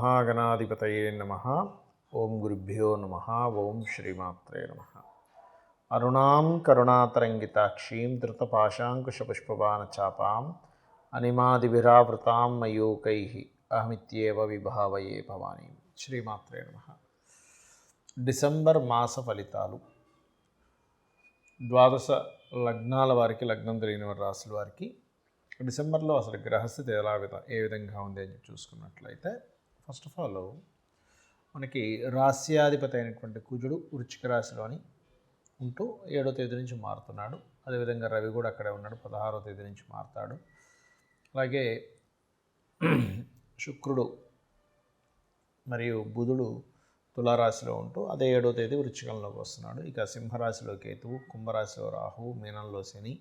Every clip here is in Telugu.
శ్రీమహాగణాధిపతయే నమః. ఓం గురుభ్యో నమః. ఓం శ్రీమాత్రే నమః. అరుణాం కరుణాతరంగితాక్షీం ధృతపాశాంకుశపుష్పబాణచాపాం అనిమాదిభిరావృతాం మయూకైః అహమిత్యేవ విభావయే భవానీ. శ్రీమాత్రే నమః. డిసెంబర్ మాస ఫలితాలు. ద్వాదశ లగ్నాల వారికి, లగ్నం తెలియని రాశుల వారికి డిసెంబర్లో అసలు గ్రహస్థితి ఏ విధంగా ఉంది అని చూసుకున్నట్లయితే, ఫస్ట్ ఆఫ్ ఆల్ మనకి రాస్యాధిపతి అయినటువంటి కుజుడు వృశ్చిక రాశిలోని ఉంటూ 7వ తేదీ నుంచి మారుతున్నాడు. అదేవిధంగా రవి కూడా అక్కడే ఉన్నాడు, 16వ తేదీ నుంచి మారుతాడు. అలాగే శుక్రుడు మరియు బుధుడు తులారాశిలో ఉంటూ అదే 7వ తేదీ వృశ్చికంలోకి వస్తున్నాడు. ఇక సింహరాశిలో కేతువు, కుంభరాశిలో రాహువు, మీనంలో శని,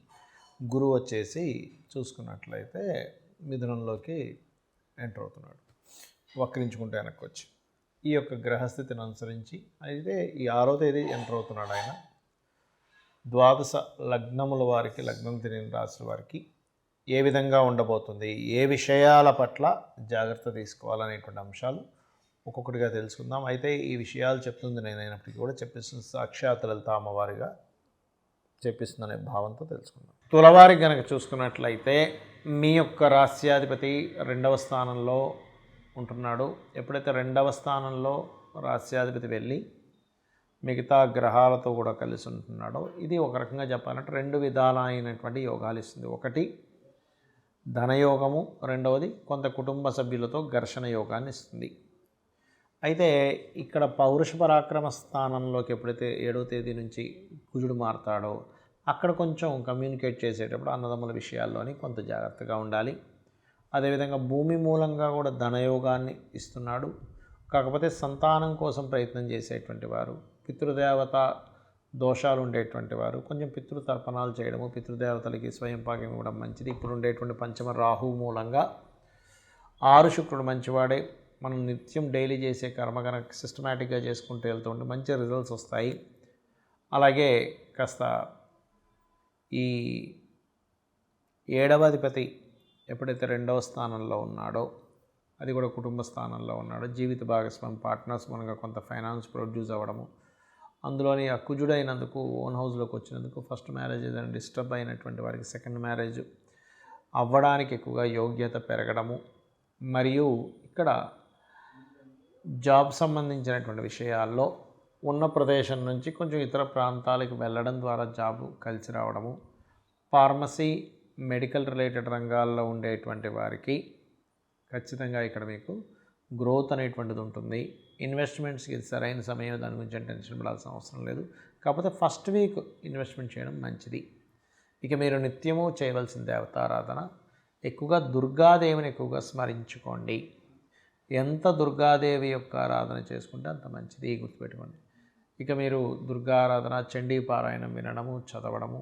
గురువు వచ్చేసి చూసుకున్నట్లయితే మిథునంలోకి ఎంటర్ అవుతున్నాడు, వక్రించుకుంటే వెనక్కి వచ్చి. ఈ యొక్క గ్రహస్థితిని అనుసరించి అయితే ఈ 6వ తేదీ ఎంటర్ అవుతున్నాడు ఆయన. ద్వాదశ లగ్నముల వారికి, లగ్నం తెలియని రాశుల వారికి ఏ విధంగా ఉండబోతుంది, ఏ విషయాల పట్ల జాగ్రత్త తీసుకోవాలనేటువంటి అంశాలు ఒక్కొక్కటిగా తెలుసుకుందాం. అయితే ఈ విషయాలు చెప్తుంది నేనైనప్పటికీ కూడా చెప్పిస్తుంది సాక్షాత్ లలిత అమ్మవారిగా చెప్పిస్తుందనే భావంతో తెలుసుకుందాం. తులవారికి కనుక చూసుకున్నట్లయితే మీ యొక్క రాస్యాధిపతి 2వ స్థానంలో ఉంటున్నాడు. ఎప్పుడైతే 2వ స్థానంలో రాస్యాధిపతి వెళ్ళి మిగతా గ్రహాలతో కూడా కలిసి ఉంటున్నాడో, ఇది ఒక రకంగా చెప్పాలంటే 2 విధాలైనటువంటి యోగాలు ఇస్తుంది. ఒకటి ధనయోగము, రెండవది కొంత కుటుంబ సభ్యులతో ఘర్షణ యోగాన్ని ఇస్తుంది. అయితే ఇక్కడ పౌరుష పరాక్రమ స్థానంలోకి ఎప్పుడైతే 7వ తేదీ నుంచి కుజుడు మారుతాడో, అక్కడ కొంచెం కమ్యూనికేట్ చేసేటప్పుడు అన్నదమ్ముల విషయాల్లోని కొంత జాగ్రత్తగా ఉండాలి. అదేవిధంగా భూమి మూలంగా కూడా ధనయోగాన్ని ఇస్తున్నాడు. కాకపోతే సంతానం కోసం ప్రయత్నం చేసేటువంటి వారు, పితృదేవత దోషాలు ఉండేటువంటి వారు కొంచెం పితృతర్పణాలు చేయడము, పితృదేవతలకి స్వయం పాకం ఇవ్వడం మంచిది. ఇప్పుడు ఉండేటువంటి పంచమ రాహు మూలంగా 6 శుక్రుడు మంచివాడే. మనం నిత్యం డైలీ చేసే కర్మ కనుక సిస్టమేటిక్గా చేసుకుంటూ వెళ్తుంటే మంచి రిజల్ట్స్ వస్తాయి. అలాగే కాస్త ఈ 7వ అధిపతి ఎప్పుడైతే 2వ స్థానంలో ఉన్నాడో, అది కూడా కుటుంబ స్థానంలో ఉన్నాడో, జీవిత భాగస్వామి పార్ట్నర్స్ మనగా కొంత ఫైనాన్స్ ప్రొడ్యూస్ అవ్వడము, అందులోని ఆ కుజుడైనందుకు ఓన్ హౌస్లోకి వచ్చినందుకు ఫస్ట్ మ్యారేజ్ ఏదైనా డిస్టర్బ్ అయినటువంటి వారికి సెకండ్ మ్యారేజ్ అవ్వడానికి ఎక్కువగా యోగ్యత పెరగడము, మరియు ఇక్కడ జాబ్ సంబంధించినటువంటి విషయాల్లో ఉన్న ప్రదేశం నుంచి కొంచెం ఇతర ప్రాంతాలకు వెళ్ళడం ద్వారా జాబ్ కలిసి రావడము, ఫార్మసీ, మెడికల్ రిలేటెడ్ రంగాల్లో ఉండేటువంటి వారికి ఖచ్చితంగా ఇక్కడ మీకు గ్రోత్ అనేటువంటిది ఉంటుంది. ఇన్వెస్ట్మెంట్స్కి సరైన సమయం, దాని గురించి టెన్షన్ పడాల్సిన అవసరం లేదు. కాకపోతే ఫస్ట్ వీక్ ఇన్వెస్ట్మెంట్ చేయడం మంచిది. ఇక మీరు నిత్యము చేయవలసిన దేవతారాధన, ఎక్కువగా దుర్గాదేవిని ఎక్కువగా స్మరించుకోండి. ఎంత దుర్గాదేవి యొక్క ఆరాధన చేసుకుంటే అంత మంచిది, గుర్తుపెట్టుకోండి. ఇక మీరు దుర్గారాధన, చండీ పారాయణం వినడము, చదవడము,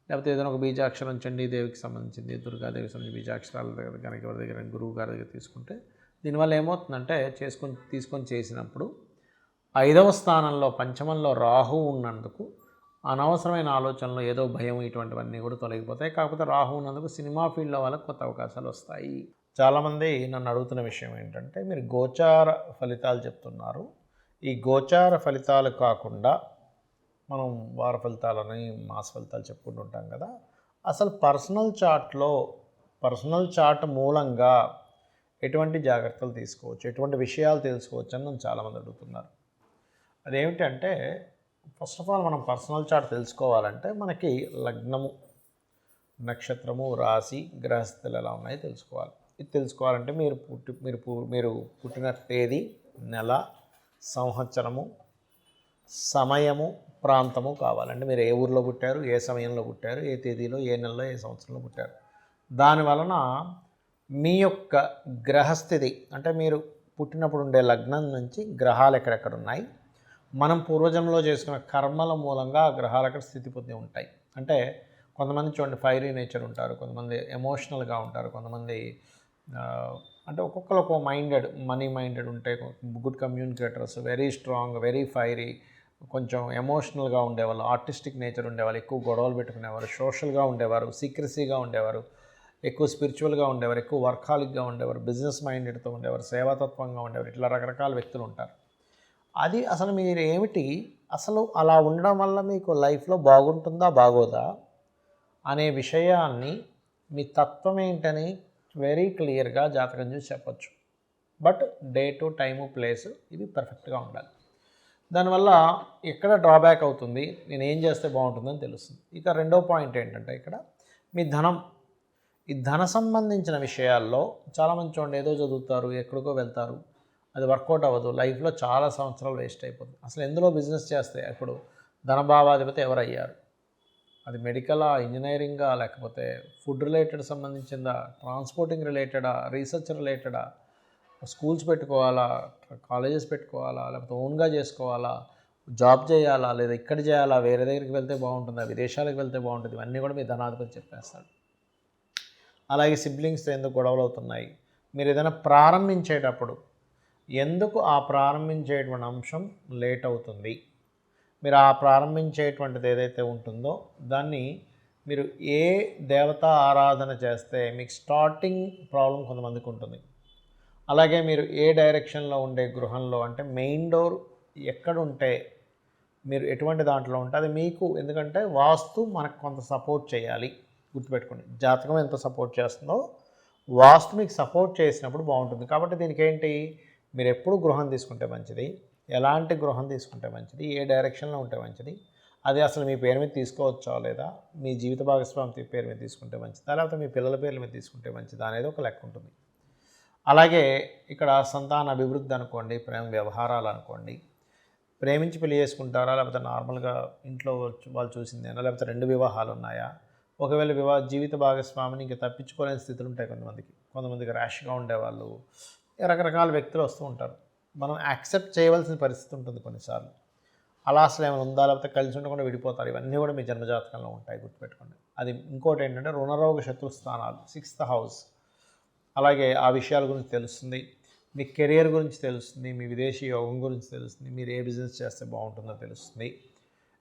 లేకపోతే ఏదైనా ఒక బీజాక్షరం చండీదేవికి సంబంధించింది, దుర్గాదేవికి సంబంధించిన బీజాక్షరాల దగ్గర కనుక ఎవరి దగ్గర గురువు గారి దగ్గర తీసుకుంటే దీనివల్ల ఏమవుతుందంటే తీసుకొని చేసినప్పుడు 5వ స్థానంలో పంచమంలో రాహు ఉన్నందుకు అనవసరమైన ఆలోచనలు, ఏదో భయం, ఇటువంటివన్నీ కూడా తొలగిపోతాయి. కాకపోతే రాహు ఉన్నందుకు సినిమా ఫీల్డ్లో వాళ్ళకి కొత్త అవకాశాలు వస్తాయి. చాలామంది నన్ను అడుగుతున్న విషయం ఏంటంటే, మీరు గోచార ఫలితాలు చెప్తున్నారు, ఈ గోచార ఫలితాలు కాకుండా మనం వార ఫలితాలని, మాస ఫలితాలు చెప్పుకుంటూ ఉంటాం కదా, అసలు పర్సనల్ చార్ట్ మూలంగా ఎటువంటి జాగ్రత్తలు తీసుకోవచ్చు, ఎటువంటి విషయాలు తెలుసుకోవచ్చు అని నన్ను చాలామంది అడుగుతున్నారు. అదేమిటంటే, ఫస్ట్ ఆఫ్ ఆల్ మనం పర్సనల్ చార్ట్ తెలుసుకోవాలంటే మనకి లగ్నము, నక్షత్రము, రాశి, గ్రహస్థితులు ఎలా ఉన్నాయో తెలుసుకోవాలి. ఇది తెలుసుకోవాలంటే మీరు పుట్టిన తేదీ, నెల, సంవత్సరము, సమయము, ప్రాంతము కావాలంటే మీరు ఏ ఊరిలో పుట్టారు, ఏ సమయంలో పుట్టారు, ఏ తేదీలో, ఏ నెలలో, ఏ సంవత్సరంలో పుట్టారు. దానివలన మీ యొక్క గ్రహస్థితి అంటే మీరు పుట్టినప్పుడు ఉండే లగ్నం నుంచి గ్రహాలు ఎక్కడెక్కడ ఉన్నాయి, మనం పూర్వజంలో చేసుకున్న కర్మల మూలంగా ఆ గ్రహాలు అక్కడ స్థితి పొంది ఉంటాయి. అంటే కొంతమంది చూడండి ఫైరీ నేచర్ ఉంటారు, కొంతమంది ఎమోషనల్గా ఉంటారు, కొంతమంది అంటే ఒక్కొక్కరు ఒక్కో మనీ మైండెడ్ ఉంటాయి, good communicators, very strong, very fiery, కొంచెం ఎమోషనల్గా ఉండేవాళ్ళు, ఆర్టిస్టిక్ నేచర్ ఉండేవాళ్ళు, ఎక్కువ గొడవలు పెట్టుకునేవారు, సోషల్గా ఉండేవారు, సీక్రసీగా ఉండేవారు, ఎక్కువ స్పిరిచువల్గా ఉండేవారు, ఎక్కువ వర్కాలిక్గా ఉండేవారు, బిజినెస్ మైండెడ్తో ఉండేవారు, సేవాతత్వంగా ఉండేవారు, ఇట్లా రకరకాల వ్యక్తులు ఉంటారు. అది అసలు మీరు ఏమిటి, అసలు అలా ఉండడం వల్ల మీకు లైఫ్లో బాగుంటుందా బాగోదా అనే విషయాన్ని మీ తత్వం ఏంటని వెరీ క్లియర్గా జాతకం చూసి చెప్పచ్చు. బట్ డేటు, టైము, ప్లేసు ఇవి పర్ఫెక్ట్గా ఉండాలి. దానివల్ల ఎక్కడ డ్రాబ్యాక్ అవుతుంది, నేను ఏం చేస్తే బాగుంటుందని తెలుస్తుంది. ఇక రెండో పాయింట్ ఏంటంటే ఇక్కడ మీ ధనం, ఈ ధన సంబంధించిన విషయాల్లో చాలామంది చూడండి ఏదో చదువుతారు, ఎక్కడికో వెళ్తారు, అది వర్కౌట్ అవ్వదు, లైఫ్లో చాలా సంవత్సరాలు వేస్ట్ అయిపోతుంది. అసలు ఎందులో బిజినెస్ చేస్తే ఇప్పుడు ధనభావాధిపతి ఎవరయ్యారు, అది మెడికలా, ఇంజనీరింగా, లేకపోతే ఫుడ్ రిలేటెడ్ సంబంధించిందా, ట్రాన్స్పోర్టింగ్ రిలేటెడా, రీసెర్చ్ రిలేటెడా, స్కూల్స్ పెట్టుకోవాలా, కాలేజెస్ పెట్టుకోవాలా, లేకపోతే ఓన్గా చేసుకోవాలా, జాబ్ చేయాలా, లేదా ఇక్కడ చేయాలా, వేరే దగ్గరికి వెళ్తే బాగుంటుందా, విదేశాలకు వెళ్తే బాగుంటుంది, ఇవన్నీ కూడా మీ ధనాధిపతి చెప్పేస్తాడు. అలాగే సిబ్లింగ్స్తో ఎందుకు గొడవలు అవుతున్నాయి, మీరు ఏదైనా ప్రారంభించేటప్పుడు ఎందుకు ఆ ప్రారంభించేటువంటి అంశం లేట్ అవుతుంది, మీరు ఆ ప్రారంభించేటువంటిది ఏదైతే ఉంటుందో దాన్ని మీరు ఏ దేవతా ఆరాధన చేస్తే మీకు స్టార్టింగ్ ప్రాబ్లం కొంతమందికి ఉంటుంది. అలాగే మీరు ఏ డైరెక్షన్లో ఉండే గృహంలో, అంటే మెయిన్ డోర్ ఎక్కడుంటే, మీరు ఎటువంటి దాంట్లో ఉంటే అది మీకు, ఎందుకంటే వాస్తు మనకు కొంత సపోర్ట్ చేయాలి. గుర్తుపెట్టుకోండి, జాతకం ఎంత సపోర్ట్ చేస్తుందో వాస్తు మీకు సపోర్ట్ చేసినప్పుడు బాగుంటుంది. కాబట్టి దీనికి ఏంటి, మీరు ఎప్పుడు గృహం తీసుకుంటే మంచిది, ఎలాంటి గృహం తీసుకుంటే మంచిది, ఏ డైరెక్షన్లో ఉంటే మంచిది, అది అసలు మీ పేరు మీద తీసుకోవచ్చా లేదా, మీ జీవిత భాగస్వామి పేరు మీద తీసుకుంటే మంచిదా, లేకపోతే మీ పిల్లల పేర్ల మీద తీసుకుంటే మంచిదా అనేది ఒక లెక్క ఉంటుంది. అలాగే ఇక్కడ సంతాన అభివృద్ధి అనుకోండి, ప్రేమ వ్యవహారాలు అనుకోండి, ప్రేమించి పెళ్లి చేసుకుంటారా, లేకపోతే నార్మల్గా ఇంట్లో వాళ్ళు చూసిందేనా, లేకపోతే 2 వివాహాలు ఉన్నాయా, ఒకవేళ జీవిత భాగస్వామిని ఇంకా తప్పించుకోలేని స్థితులు ఉంటాయి కొంతమందికి ర్యాష్గా ఉండేవాళ్ళు, రకరకాల వ్యక్తులు వస్తూ ఉంటారు. మనం యాక్సెప్ట్ చేయవలసిన పరిస్థితి ఉంటుంది కొన్నిసార్లు. అలా అసలు ఏమైనా ఉందా, లేకపోతే కలిసి ఉండకుండా విడిపోతారు, ఇవన్నీ కూడా మీ జన్మజాతకంలో ఉంటాయి, గుర్తుపెట్టుకోండి. అది ఇంకోటి ఏంటంటే రుణరోగ శత్రుస్థానాలు, 6th హౌస్, అలాగే ఆ విషయాల గురించి తెలుస్తుంది, మీ కెరియర్ గురించి తెలుస్తుంది, మీ విదేశీ యోగం గురించి తెలుస్తుంది, మీరు ఏ బిజినెస్ చేస్తే బాగుంటుందో తెలుస్తుంది.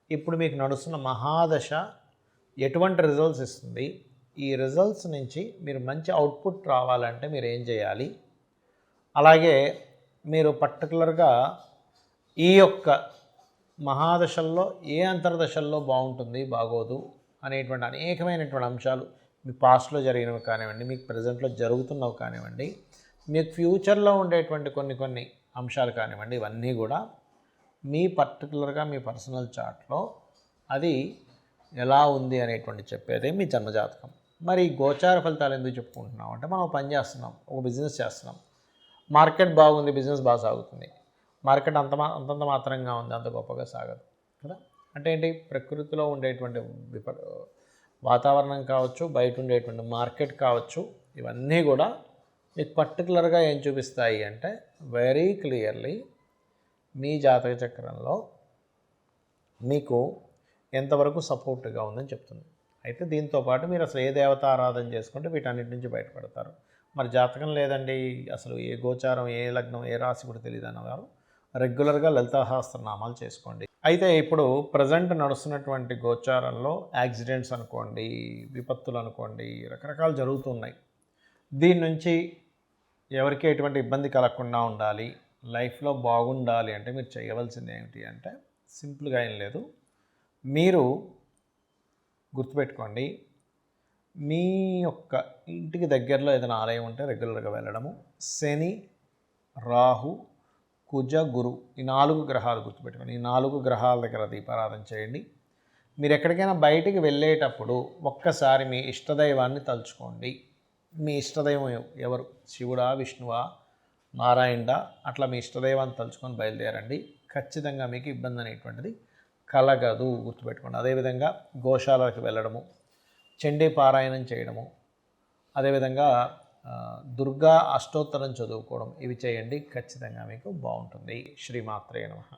ఇప్పుడు మీకు నడుస్తున్న మహాదశ ఎటువంటి రిజల్ట్స్ ఇస్తుంది, ఈ రిజల్ట్స్ నుంచి మీరు మంచి అవుట్పుట్ రావాలంటే మీరు ఏం చేయాలి, అలాగే మీరు పర్టికులర్గా ఈ యొక్క మహాదశల్లో ఏ అంతర్దశల్లో బాగుంటుంది బాగోదు అనేటువంటి అనేకమైనటువంటి అంశాలు, మీ పాస్ట్లో జరిగినవి కానివ్వండి, మీకు ప్రజెంట్లో జరుగుతున్నవి కానివ్వండి, మీకు ఫ్యూచర్లో ఉండేటువంటి కొన్ని అంశాలు కానివ్వండి, ఇవన్నీ కూడా మీ పర్టికులర్గా మీ పర్సనల్ చార్ట్లో అది ఎలా ఉంది అనేటువంటి చెప్పేదే మీ జన్మజాతకం. మరి గోచార ఫలితాలు ఎందుకు చెప్పుకుంటున్నాం అంటే, మనం పని చేస్తున్నాం, ఒక బిజినెస్ చేస్తున్నాం, మార్కెట్ బాగుంది, బిజినెస్ బాగా సాగుతుంది, మార్కెట్ అంతంత మాత్రంగా ఉంది, అంత గొప్పగా సాగదు కదా. అంటే ఏంటి, ప్రకృతిలో ఉండేటువంటి వాతావరణం కావచ్చు, బయట ఉండేటువంటి మార్కెట్ కావచ్చు, ఇవన్నీ కూడా మీకు పర్టికులర్గా ఏం చూపిస్తాయి అంటే, వెరీ క్లియర్లీ మీ జాతక చక్రంలో మీకు ఎంతవరకు సపోర్ట్గా ఉందని చెప్తుంది. అయితే దీంతోపాటు మీరు అసలు ఏ దేవత ఆరాధన చేసుకుంటే వీటన్నిటి నుంచి బయటపడతారు. మరి జాతకం లేదండి, అసలు ఏ గోచారం, ఏ లగ్నం, ఏ రాశి కూడా తెలియదు అన్నవారు రెగ్యులర్గా లలితాసహస్రనామాలు చేసుకోండి. అయితే ఇప్పుడు ప్రజెంట్ నడుస్తున్నటువంటి గోచారంలో యాక్సిడెంట్స్ అనుకోండి, విపత్తులు అనుకోండి, రకరకాలు జరుగుతున్నాయి. దీని నుంచి ఎవరికి ఎటువంటి ఇబ్బంది కలగకుండా ఉండాలి, లైఫ్లో బాగుండాలి అంటే మీరు చేయవలసింది ఏమిటి అంటే, సింపుల్గా ఏం లేదు, మీరు గుర్తుపెట్టుకోండి, మీ యొక్క ఇంటికి దగ్గరలో ఏదైనా ఆలయం ఉంటే రెగ్యులర్గా వెళ్ళడము, శని, రాహు, కుజ, గురు, ఈ 4 గ్రహాలు గుర్తుపెట్టుకోండి, ఈ 4 గ్రహాల దగ్గర దీపారాధన చేయండి. మీరు ఎక్కడికైనా బయటికి వెళ్ళేటప్పుడు ఒక్కసారి మీ ఇష్టదైవాన్ని తలుచుకోండి. మీ ఇష్టదైవం ఎవరు, శివుడా, విష్ణువా, నారాయణుడా, అట్లా మీ ఇష్టదైవాన్ని తలుచుకొని బయలుదేరండి. ఖచ్చితంగా మీకు ఇబ్బంది అనేటువంటిది కలగదు, గుర్తుపెట్టుకోండి. అదేవిధంగా గోశాలకు వెళ్ళడము, చండీ పారాయణం చేయడము, అదేవిధంగా దుర్గా అష్టోత్తరం చదువుకోవడం, ఇవి చేయండి, ఖచ్చితంగా మీకు బాగుంటుంది. శ్రీమాత్రే నమః.